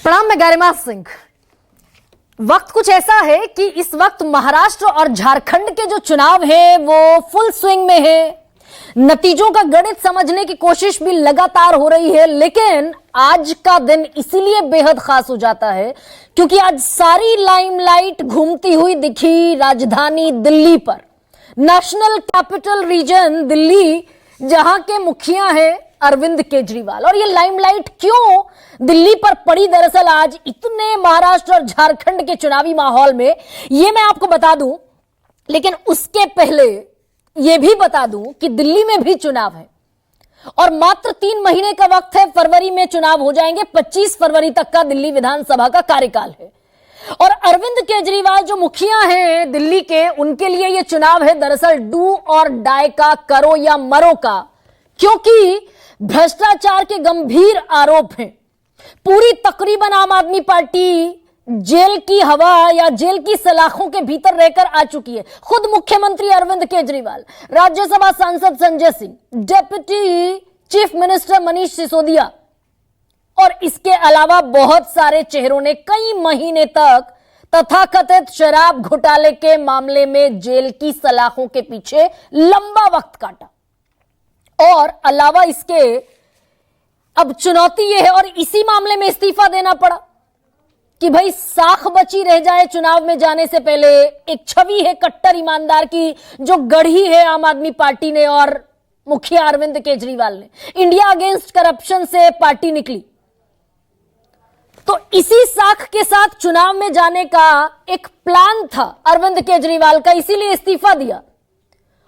प्रणाम, मैं गरिमा सिंह। वक्त कुछ ऐसा है कि इस वक्त महाराष्ट्र और झारखंड के जो चुनाव हैं वो फुल स्विंग में है। नतीजों का गणित समझने की कोशिश भी लगातार हो रही है, लेकिन आज का दिन इसीलिए बेहद खास हो जाता है क्योंकि आज सारी लाइमलाइट घूमती हुई दिखी राजधानी दिल्ली पर। नेशनल कैपिटल रीजन दिल्ली, जहां के मुखिया हैं अरविंद केजरीवाल। और ये लाइमलाइट क्यों दिल्ली पर पड़ी दरअसल आज इतने महाराष्ट्र और झारखंड के चुनावी माहौल में, ये मैं आपको बता दूं। लेकिन उसके पहले ये भी बता दूं कि दिल्ली में भी चुनाव है और मात्र 3 महीने का वक्त है। फरवरी में चुनाव हो जाएंगे। 25 फरवरी तक का दिल्ली विधानसभा का कार्यकाल है और अरविंद केजरीवाल जो मुखिया हैं दिल्ली के, उनके लिए यह चुनाव है दरअसल डू और डाई का, करो या मरो का, क्योंकि भ्रष्टाचार के गंभीर आरोप हैं। पूरी तकरीबन आम आदमी पार्टी जेल की हवा या जेल की सलाखों के भीतर रहकर आ चुकी है। खुद मुख्यमंत्री अरविंद केजरीवाल, राज्यसभा सांसद Sanjay Singh, deputy chief minister Manish Sisodia और इसके अलावा बहुत सारे चेहरों ने कई महीने तक तथाकथित शराब घोटाले के मामले में जेल की सलाखों के पीछे लंबा वक्त काटा। और अलावा इसके अब चुनौती यह है और इसी मामले में इस्तीफा देना पड़ा कि भाई साख बची रह जाए चुनाव में जाने से पहले। एक छवि है कट्टर ईमानदार की जो गढ़ी है आम आदमी पार्टी ने और मुखिया अरविंद केजरीवाल ने। इंडिया अगेंस्ट करप्शन से पार्टी निकली, तो इसी साख के साथ चुनाव में जाने का एक प्लान था अरविंद केजरीवाल का, इसीलिए इस्तीफा दिया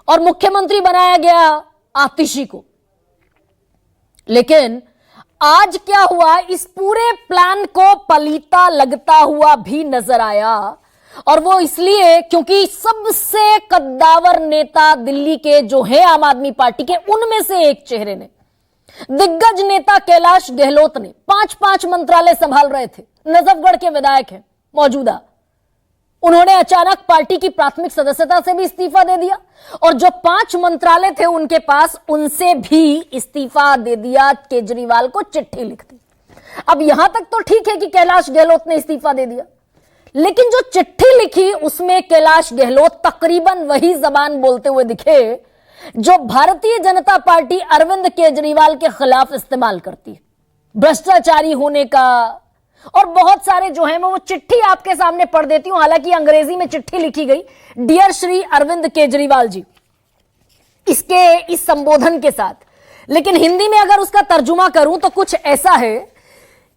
और मुख्यमंत्री बनाया गया आतिशी को। लेकिन आज क्या हुआ, इस पूरे प्लान को पलीता लगता हुआ भी नजर आया और वो इसलिए क्योंकि सबसे कद्दावर नेता दिल्ली के जो है आम आदमी पार्टी के, उनमें से एक चेहरे ने, दिग्गज नेता कैलाश गहलोत ने 5 मंत्रालय संभाल रहे थे, नजफगढ़ के विधायक हैं मौजूदा, उन्होंने अचानक पार्टी की प्राथमिक सदस्यता से भी इस्तीफा दे दिया और जो 5 मंत्रालय थे उनके पास, उनसे भी इस्तीफा दे दिया। केजरीवाल को चिट्ठी लिख दी। अब यहां तक तो ठीक है कि कैलाश गहलोत ने इस्तीफा दे दिया, लेकिन जो चिट्ठी लिखी उसमें कैलाश गहलोत तकरीबन वही जबान बोलते हुए दिखे जो भारतीय जनता पार्टी अरविंद केजरीवाल के खिलाफ इस्तेमाल करती है, भ्रष्टाचारी होने का। और बहुत सारे जो है मैं वो चिट्ठी आपके सामने पढ़ देती हूं। हालांकि अंग्रेजी में चिट्ठी लिखी गई, डियर श्री अरविंद केजरीवाल जी, इसके इस संबोधन के साथ, लेकिन हिंदी में अगर उसका तर्जुमा करूं तो कुछ ऐसा है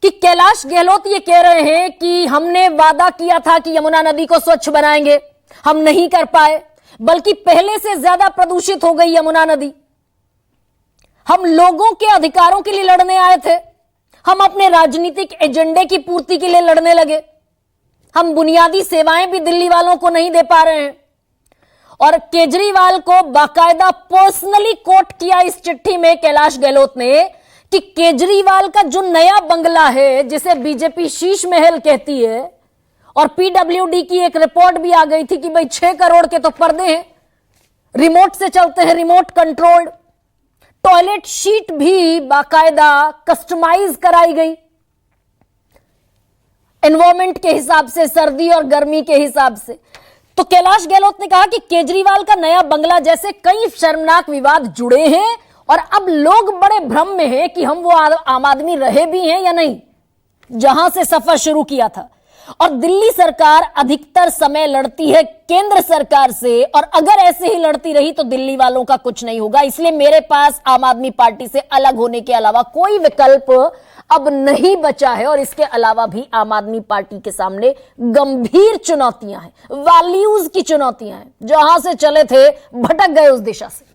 कि कैलाश गहलोत ये कह रहे हैं कि हमने वादा किया था कि यमुना नदी को स्वच्छ बनाएंगे, हम नहीं कर पाए, बल्कि पहले से ज्यादा प्रदूषित हो गई यमुना नदी। हम लोगों के अधिकारों के लिए लड़ने आए थे, हम अपने राजनीतिक एजेंडे की पूर्ति के लिए लड़ने लगे, हम बुनियादी सेवाएं भी दिल्ली वालों को नहीं दे पा रहे हैं। और केजरीवाल को बाकायदा पर्सनली कोट किया इस चिट्ठी में कैलाश गहलोत ने कि केजरीवाल का जो नया बंगला है, जिसे बीजेपी शीश महल कहती है, और पीडब्ल्यूडी की एक रिपोर्ट भी आ गई थी कि भाई 6 करोड़ के तो पर्दे हैं, रिमोट से चलते हैं, रिमोट कंट्रोल्ड, टॉयलेट शीट भी बाकायदा कस्टमाइज कराई गई एनवायरमेंट के हिसाब से, सर्दी और गर्मी के हिसाब से। तो कैलाश गहलोत ने कहा कि केजरीवाल का नया बंगला जैसे कई शर्मनाक विवाद जुड़े हैं और अब लोग बड़े भ्रम में हैं कि हम वो आम आदमी रहे भी हैं या नहीं जहां से सफर शुरू किया था। और दिल्ली सरकार अधिकतर समय लड़ती है केंद्र सरकार से, और अगर ऐसे ही लड़ती रही तो दिल्ली वालों का कुछ नहीं होगा। इसलिए मेरे पास आम आदमी पार्टी से अलग होने के अलावा कोई विकल्प अब नहीं बचा है और इसके अलावा भी आम आदमी पार्टी के सामने गंभीर चुनौतियां हैं, वैल्यूज की चुनौतियां हैं, जहां से चले थे भटक गए उस दिशा से।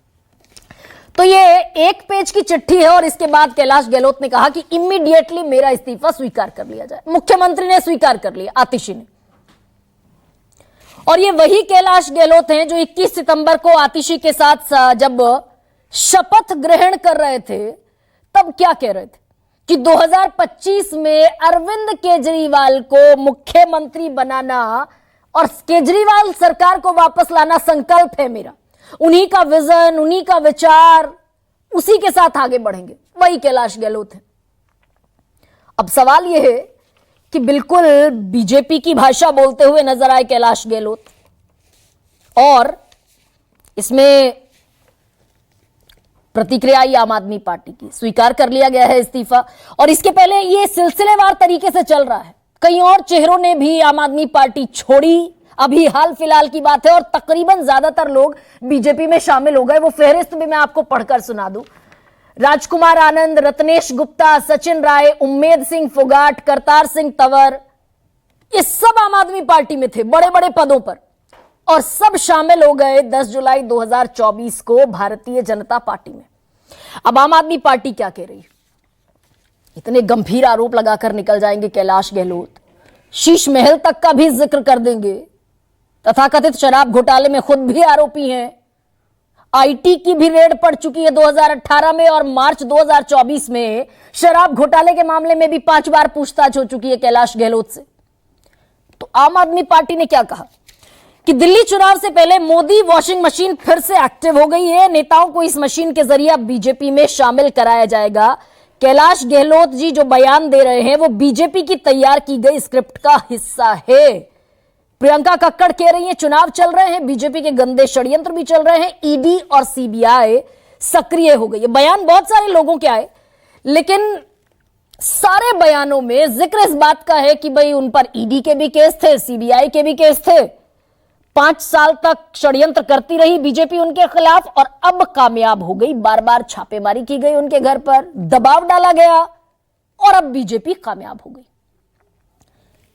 तो ये 1 पेज की चिट्ठी है और इसके बाद कैलाश गहलोत ने कहा कि इमीडिएटली मेरा इस्तीफा स्वीकार कर लिया जाए। मुख्यमंत्री ने स्वीकार कर लिया, आतिशी ने। और ये वही कैलाश गहलोत हैं जो 21 सितंबर को आतिशी के साथ जब शपथ ग्रहण कर रहे थे तब क्या कह रहे थे कि 2025 में अरविंद केजरीवाल को मुख्यमंत्री बनाना और केजरीवाल सरकार को वापस लाना संकल्प है मेरा। उन्हीं का विजन, उन्हीं का विचार, उसी के साथ आगे बढ़ेंगे। वही कैलाश गहलोत है। अब सवाल यह है कि बिल्कुल बीजेपी की भाषा बोलते हुए नजर आए कैलाश गहलोत, और इसमें प्रतिक्रिया आई आम आदमी पार्टी की, स्वीकार कर लिया गया है इस्तीफा। और इसके पहले ये सिलसिलेवार तरीके से चल रहा है, कई और चेहरों ने भी आम आदमी पार्टी छोड़ी, अभी हाल फिलहाल की बात है, और तकरीबन ज्यादातर लोग बीजेपी में शामिल हो गए। वो फहरिस्त भी मैं आपको पढ़कर सुना दूं। राजकुमार आनंद, रत्नेश गुप्ता, सचिन राय, उम्मेद सिंह फोगाट, करतार सिंह तंवर, ये सब आम आदमी पार्टी में थे बड़े बड़े पदों पर, और सब शामिल हो गए 10 जुलाई 2024 को भारतीय जनता पार्टी में। अब आम आदमी पार्टी क्या कह रही है? इतने गंभीर आरोप लगाकर निकल जाएंगे कैलाश गहलोत, शीश महल तक का भी जिक्र कर देंगे, तथाकथित शराब घोटाले में खुद भी आरोपी हैं, आईटी की भी रेड पड़ चुकी है 2018 में, और मार्च 2024 में शराब घोटाले के मामले में भी 5 बार पूछताछ हो चुकी है कैलाश गहलोत से। तो आम आदमी पार्टी ने क्या कहा कि दिल्ली चुनाव से पहले मोदी वॉशिंग मशीन फिर से एक्टिव हो गई है, नेताओं को इस मशीन के जरिए बीजेपी में शामिल कराया जाएगा। कैलाश गहलोत जी जो बयान दे रहे हैं वो बीजेपी की तैयार की गई स्क्रिप्ट का हिस्सा है। प्रियंका कक्कड़ कह रही हैं चुनाव चल रहे हैं, बीजेपी के गंदे षड्यंत्र भी चल रहे हैं, ईडी और सीबीआई सक्रिय हो गई है। बयान बहुत सारे लोगों के आए, लेकिन सारे बयानों में जिक्र इस बात का है कि भाई उन पर ईडी के भी केस थे, सीबीआई के भी केस थे, 5 साल तक षड्यंत्र करती रही बीजेपी उनके खिलाफ, और अब कामयाब हो गई। बार बार छापेमारी की गई उनके घर पर, दबाव डाला गया, और अब बीजेपी कामयाब हो गई।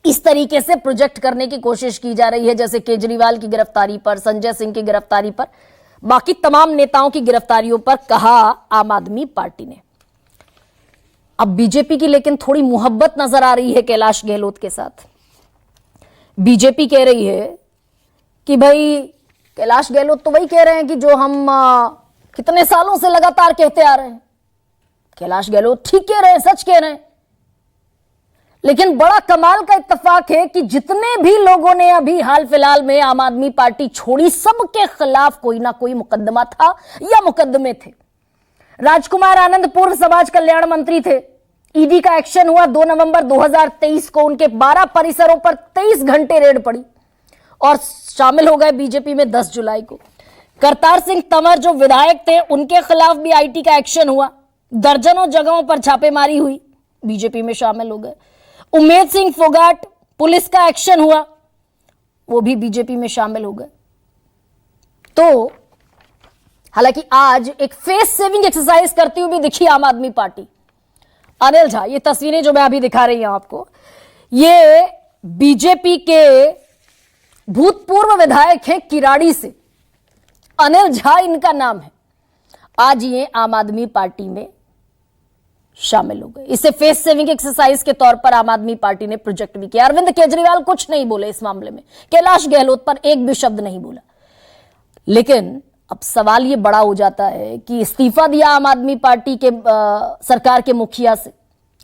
इस तरीके से प्रोजेक्ट करने की कोशिश की जा रही है, जैसे केजरीवाल की गिरफ्तारी पर, संजय सिंह की गिरफ्तारी पर, बाकी तमाम नेताओं की गिरफ्तारियों पर कहा आम आदमी पार्टी ने। अब बीजेपी की लेकिन थोड़ी मोहब्बत नजर आ रही है कैलाश गहलोत के साथ। बीजेपी कह रही है कि भाई कैलाश गहलोत तो वही कह रहे हैं कि जो हम कितने सालों से लगातार कहते आ रहे हैं। कैलाश गहलोत ठीक कह रहे हैं, सच कह रहे हैं, लेकिन बड़ा कमाल का इत्तेफाक है कि जितने भी लोगों ने अभी हाल फिलहाल में आम आदमी पार्टी छोड़ी, सबके खिलाफ कोई ना कोई मुकदमा था या मुकदमे थे। राजकुमार आनंद पूर्व समाज कल्याण मंत्री थे, ईडी का एक्शन हुआ 2 नवंबर 2023 को, उनके 12 परिसरों पर 23 घंटे रेड पड़ी और शामिल हो गए बीजेपी में 10 जुलाई को। करतार सिंह तंवर जो विधायक थे, उनके खिलाफ भी आईटी का एक्शन हुआ, दर्जनों जगहों पर छापेमारी हुई, बीजेपी में शामिल हो गए। उम्मेद सिंह फोगाट, पुलिस का एक्शन हुआ, वो भी बीजेपी में शामिल हो गए। तो हालांकि आज एक फेस सेविंग एक्सरसाइज करती हुई भी दिखी आम आदमी पार्टी। अनिल झा, ये तस्वीरें जो मैं अभी दिखा रही हूं आपको, ये बीजेपी के भूतपूर्व विधायक हैं किराड़ी से, अनिल झा इनका नाम है। आज ये आम आदमी पार्टी में शामिल हो गए। इसे फेस सेविंग एक्सरसाइज के तौर पर आम आदमी पार्टी ने प्रोजेक्ट भी किया। अरविंद केजरीवाल कुछ नहीं बोले इस मामले में, कैलाश गहलोत पर एक भी शब्द नहीं बोला। लेकिन अब सवाल ये बड़ा हो जाता है कि इस्तीफा दिया आम आदमी पार्टी के सरकार के मुखिया से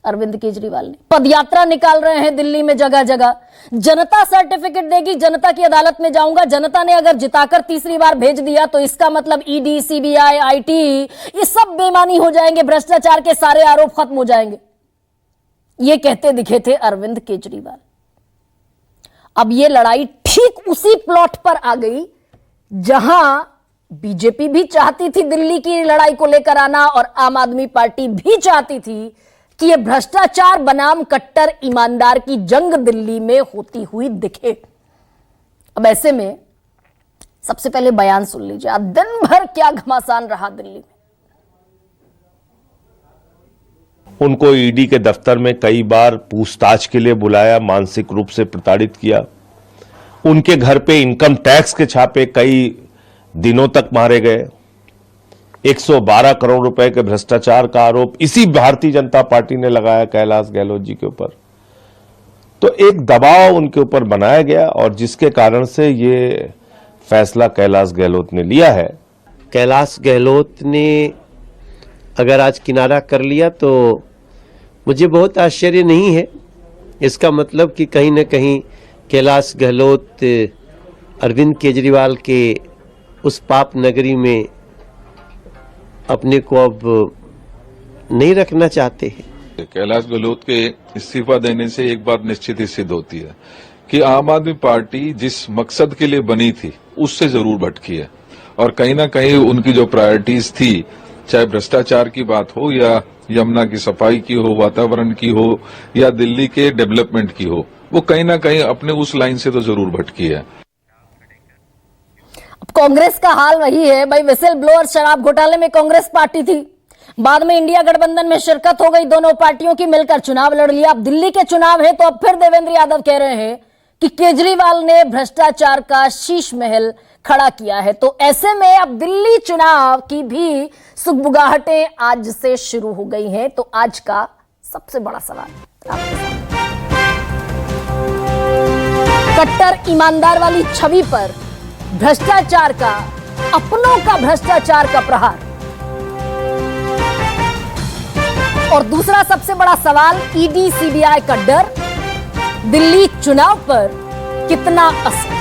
अरविंद केजरीवाल ने, पदयात्रा निकाल रहे हैं दिल्ली में जगह जगह, जनता सर्टिफिकेट देगी, जनता की अदालत में जाऊंगा, जनता ने अगर जिताकर तीसरी बार भेज दिया तो इसका मतलब ईडी, सीबीआई, आईटी ये सब बेईमानी हो जाएंगे, भ्रष्टाचार के सारे आरोप खत्म हो जाएंगे, ये कहते दिखे थे अरविंद केजरीवाल। अब ये लड़ाई ठीक उसी प्लॉट पर आ गई जहां बीजेपी भी चाहती थी दिल्ली की लड़ाई को लेकर आना, और आम आदमी पार्टी भी चाहती थी कि यह भ्रष्टाचार बनाम कट्टर ईमानदार की जंग दिल्ली में होती हुई दिखे। अब ऐसे में सबसे पहले बयान सुन लीजिए, अब दिन भर क्या घमासान रहा दिल्ली में। उनको ईडी के दफ्तर में कई बार पूछताछ के लिए बुलाया, मानसिक रूप से प्रताड़ित किया, उनके घर पे इनकम टैक्स के छापे कई दिनों तक मारे गए, 112 करोड़ रुपए के भ्रष्टाचार का आरोप इसी भारतीय जनता पार्टी ने लगाया कैलाश गहलोत जी के ऊपर। तो एक दबाव उनके ऊपर बनाया गया और जिसके कारण से ये फैसला कैलाश गहलोत ने लिया है। कैलाश गहलोत ने अगर आज किनारा कर लिया तो मुझे बहुत आश्चर्य नहीं है। इसका मतलब कि कहीं न कहीं कैलाश गहलोत अरविंद केजरीवाल के उस पाप नगरी में अपने को अब नहीं रखना चाहते हैं। कैलाश गहलोत के इस्तीफा देने से एक बात निश्चित ही सिद्ध होती है कि आम आदमी पार्टी जिस मकसद के लिए बनी थी उससे जरूर भटकी है और कहीं ना कहीं उनकी जो प्रायोरिटीज थी, चाहे भ्रष्टाचार की बात हो या यमुना की सफाई की हो, वातावरण की हो या दिल्ली के डेवलपमेंट की हो, वो कहीं ना कहीं अपने उस लाइन से तो जरूर भटकी है। अब कांग्रेस का हाल वही है भाई। विसिल ब्लोअर शराब घोटाले में कांग्रेस पार्टी थी, बाद में इंडिया गठबंधन में शिरकत हो गई, दोनों पार्टियों की मिलकर चुनाव लड़ लिया। अब दिल्ली के चुनाव है तो अब फिर देवेंद्र यादव कह रहे हैं कि केजरीवाल ने भ्रष्टाचार का शीश महल खड़ा किया है। तो ऐसे में अब दिल्ली चुनाव की भी सुगबुगाहटें आज से शुरू हो गई हैं। तो आज का सबसे बड़ा सवाल आपके सामने, कट्टर ईमानदार वाली छवि पर भ्रष्टाचार का, अपनों का भ्रष्टाचार का प्रहार, और दूसरा सबसे बड़ा सवाल, ईडी सीबीआई का डर दिल्ली चुनाव पर कितना असर।